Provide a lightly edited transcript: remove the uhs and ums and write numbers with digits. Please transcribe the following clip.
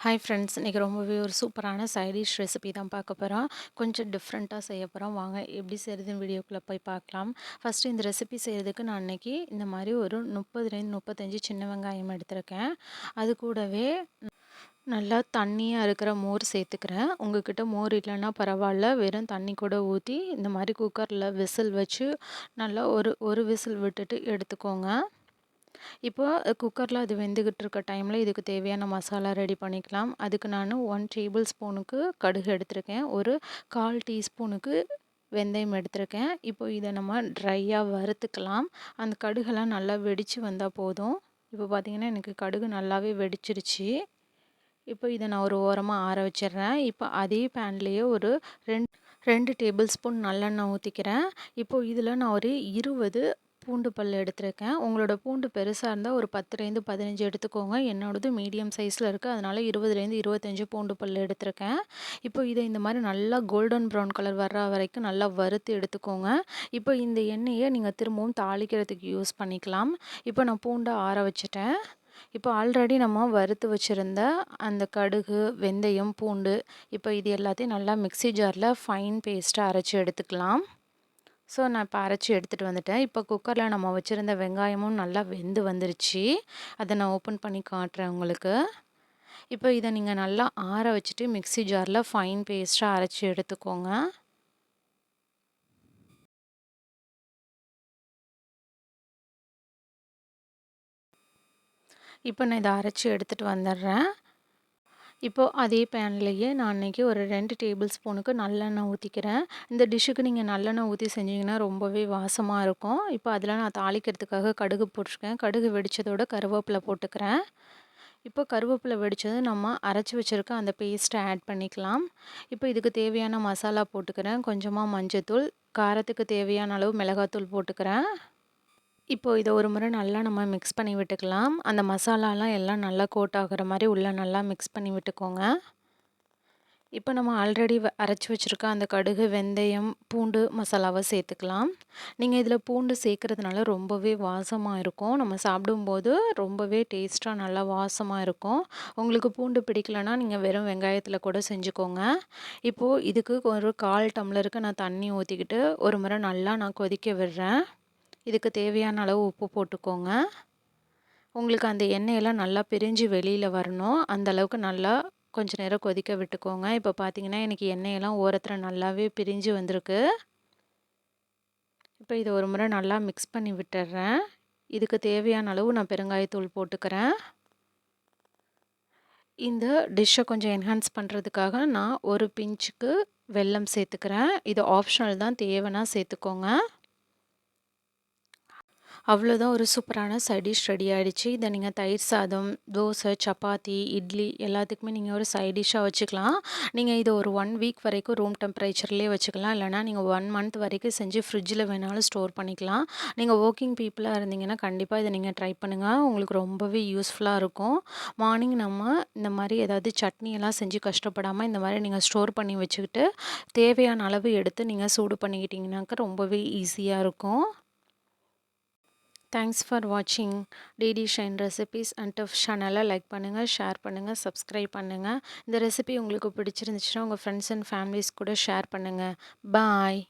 Hi friends, இன்றைக்கி ரொம்பவே ஒரு சூப்பரான சைடிஷ் ரெசிபி தான் பார்க்க போகிறோம். கொஞ்சம் டிஃப்ரெண்ட்டாக செய்ய போகிறோம். வாங்க எப்படி செய்கிறதுன்னு வீடியோக்குள்ளே போய் பார்க்கலாம். ஃபஸ்ட்டு இந்த ரெசிபி செய்கிறதுக்கு நான் இன்றைக்கி இந்த மாதிரி ஒரு 30லேருந்து 35 சின்ன வெங்காயம் எடுத்திருக்கேன். அது கூடவே நல்லா தண்ணியாக இருக்கிற மோர் சேர்த்துக்கிறேன். உங்கள்கிட்ட மோர் இல்லைன்னா பரவாயில்ல, வெறும் தண்ணி கூட ஊற்றி இந்த மாதிரி குக்கரில் விசில் வச்சு நல்லா ஒரு விசில் விட்டுட்டு எடுத்துக்கோங்க. இப்போ குக்கரில் அது வெந்துக்கிட்டு இருக்க டைமில் இதுக்கு தேவையான மசாலா ரெடி பண்ணிக்கலாம். அதுக்கு நான் 1 டேபிள் ஸ்பூனுக்கு கடுகு எடுத்திருக்கேன். ஒரு 1/4 டீஸ்பூனுக்கு வெந்தயம் எடுத்திருக்கேன். இப்போ இதை நம்ம ட்ரையாக வறுத்துக்கலாம். அந்த கடுகெல்லாம் நல்லா வெடித்து வந்தால் போதும். இப்போ பார்த்திங்கன்னா எனக்கு கடுகு நல்லாவே வெடிச்சிருச்சு. இப்போ இதை நான் ஒரு ஓரமாக ஆற வச்சிடுறேன். இப்போ அதே பேன்லேயே ஒரு 2 டேபிள் ஸ்பூன் நல்லெண்ணெய் ஊற்றிக்கிறேன். இப்போ இதில் நான் ஒரு 20 பூண்டு பல் எடுத்திருக்கேன். உங்களோட பூண்டு பெருசாக இருந்தால் ஒரு 10லேருந்து 15 எடுத்துக்கோங்க. என்னோடது மீடியம் சைஸில் இருக்குது, அதனால் 20லேருந்து 25 பூண்டு பல் எடுத்திருக்கேன். இப்போ இதை இந்த மாதிரி நல்லா கோல்டன் ப்ரௌன் கலர் வர்ற வரைக்கும் நல்லா வறுத்து எடுத்துக்கோங்க. இப்போ இந்த எண்ணெயை நீங்கள் திரும்பவும் தாளிக்கிறதுக்கு யூஸ் பண்ணிக்கலாம். இப்போ நான் பூண்டை ஆற வச்சுட்டேன். இப்போ ஆல்ரெடி நம்ம வறுத்து வச்சுருந்த அந்த கடுகு, வெந்தயம், பூண்டு, இப்போ இது எல்லாத்தையும் நல்லா மிக்ஸி ஜாரில் ஃபைன் பேஸ்ட்டாக அரைச்சி எடுத்துக்கலாம். ஸோ நான் இப்போ அரைச்சி எடுத்துகிட்டு வந்துட்டேன். இப்போ குக்கரில் நம்ம வச்சுருந்த வெங்காயமும் நல்லா வெந்து வந்துருச்சு. அதை நான் ஓப்பன் பண்ணி காட்டுறேன் உங்களுக்கு. இப்போ இதை நீங்கள் நல்லா ஆற வச்சுட்டு மிக்ஸி ஜாரில் ஃபைன் பேஸ்ட்டாக அரைச்சி எடுத்துக்கோங்க. இப்போ நான் இதை அரைச்சி எடுத்துகிட்டு வந்துடுறேன். இப்போது அதே பேன்லேயே நான் இன்றைக்கி ஒரு 2 டேபிள் ஸ்பூனுக்கு நல்லெண்ணெய் ஊற்றிக்கிறேன். இந்த டிஷ்ஷுக்கு நீங்கள் நல்லெண்ணெய் ஊற்றி செஞ்சிங்கன்னா ரொம்பவே வாசமாக இருக்கும். இப்போ அதில் நான் தாளிக்கிறதுக்காக கடுகு போட்டிருக்கேன். கடுகு வெடித்ததோட கருவேப்பிலை போட்டுக்கிறேன். இப்போ கருவேப்பிலை வெடித்தது நம்ம அரைச்சி வச்சுருக்க அந்த பேஸ்ட்டை ஆட் பண்ணிக்கலாம். இப்போ இதுக்கு தேவையான மசாலா போட்டுக்கிறேன். கொஞ்சமாக மஞ்சத்தூள், காரத்துக்கு தேவையான அளவு மிளகாத்தூள் போட்டுக்கிறேன். இப்போது இதை ஒரு முறை நல்லா நம்ம மிக்ஸ் பண்ணி விட்டுக்கலாம். அந்த மசாலாலாம் எல்லாம் நல்லா கோட் ஆகிற மாதிரி உள்ளே நல்லா மிக்ஸ் பண்ணி விட்டுக்கோங்க. இப்போ நம்ம ஆல்ரெடி அரைச்சி வச்சுருக்க அந்த கடுகு, வெந்தயம், பூண்டு மசாலாவை சேர்த்துக்கலாம். நீங்கள் இதில் பூண்டு சேர்க்குறதுனால ரொம்பவே வாசமாக இருக்கும். நம்ம சாப்பிடும்போது ரொம்பவே டேஸ்ட்டாக நல்லா வாசமாக இருக்கும். உங்களுக்கு பூண்டு பிடிக்கலன்னா நீங்கள் வெறும் வெங்காயத்தில் கூட செஞ்சுக்கோங்க. இப்போது இதுக்கு ஒரு 1/4 டம்ளருக்கு நான் தண்ணி ஊற்றிக்கிட்டு ஒரு முறை நல்லா நான் கொதிக்க விடுறேன். இதுக்கு தேவையான அளவு உப்பு போட்டுக்கோங்க. உங்களுக்கு அந்த எண்ணெயெல்லாம் நல்லா பிரிஞ்சு வெளியில் வரணும். அந்த அளவுக்கு நல்லா கொஞ்சம் நேரம் கொதிக்க விட்டுக்கோங்க. இப்போ பார்த்தீங்கன்னா எனக்கு எண்ணெயெல்லாம் ஓரத்தில் நல்லாவே பிரிஞ்சு வந்திருக்கு. இப்போ இதை ஒரு முறை நல்லா மிக்ஸ் பண்ணி விட்டுடுறேன். இதுக்கு தேவையான அளவு நான் பெருங்காயத்தூள் போட்டுக்கிறேன். இந்த டிஷ்ஷை கொஞ்சம் என்ஹான்ஸ் பண்ணுறதுக்காக நான் ஒரு பிஞ்சுக்கு வெல்லம் சேர்த்துக்கிறேன். இது ஆப்ஷனல் தான், தேவைன்னா சேர்த்துக்கோங்க. அவ்வளோதான், ஒரு சூப்பரான சைட் டிஷ் ரெடி ஆகிடுச்சு. இதை நீங்கள் தயிர் சாதம், தோசை, சப்பாத்தி, இட்லி எல்லாத்துக்குமே நீங்கள் ஒரு சைட் டிஷ்ஷாக வச்சுக்கலாம். நீங்கள் இதை ஒரு 1 வீக் வரைக்கும் ரூம் டெம்பரேச்சர்லேயே வச்சுக்கலாம். இல்லைனா நீங்கள் 1 மந்த் வரைக்கும் செஞ்சு ஃப்ரிட்ஜில் வேணாலும் ஸ்டோர் பண்ணிக்கலாம். நீங்கள் ஒர்க்கிங் பீப்புளாக இருந்தீங்கன்னா கண்டிப்பாக இதை நீங்கள் ட்ரை பண்ணுங்கள். உங்களுக்கு ரொம்பவே யூஸ்ஃபுல்லாக இருக்கும். மார்னிங் நம்ம இந்த மாதிரி ஏதாவது சட்னி எல்லாம் செஞ்சு கஷ்டப்படாமல் இந்த மாதிரி நீங்கள் ஸ்டோர் பண்ணி வச்சுக்கிட்டு தேவையான அளவு எடுத்து நீங்கள் சூடு பண்ணிக்கிட்டிங்கனாக்கா ரொம்பவே ஈஸியாக இருக்கும். தேங்க்ஸ் ஃபார் வாட்சிங் DD Shine recipes and tips சேனலை லைக் பண்ணுங்கள், ஷேர் பண்ணுங்கள், சப்ஸ்கிரைப் பண்ணுங்கள். இந்த ரெசிபி உங்களுக்கு பிடிச்சிருந்துச்சுன்னா உங்கள் ஃப்ரெண்ட்ஸ் அண்ட் ஃபேமிலிஸ் கூட ஷேர் பண்ணுங்கள். பாய்.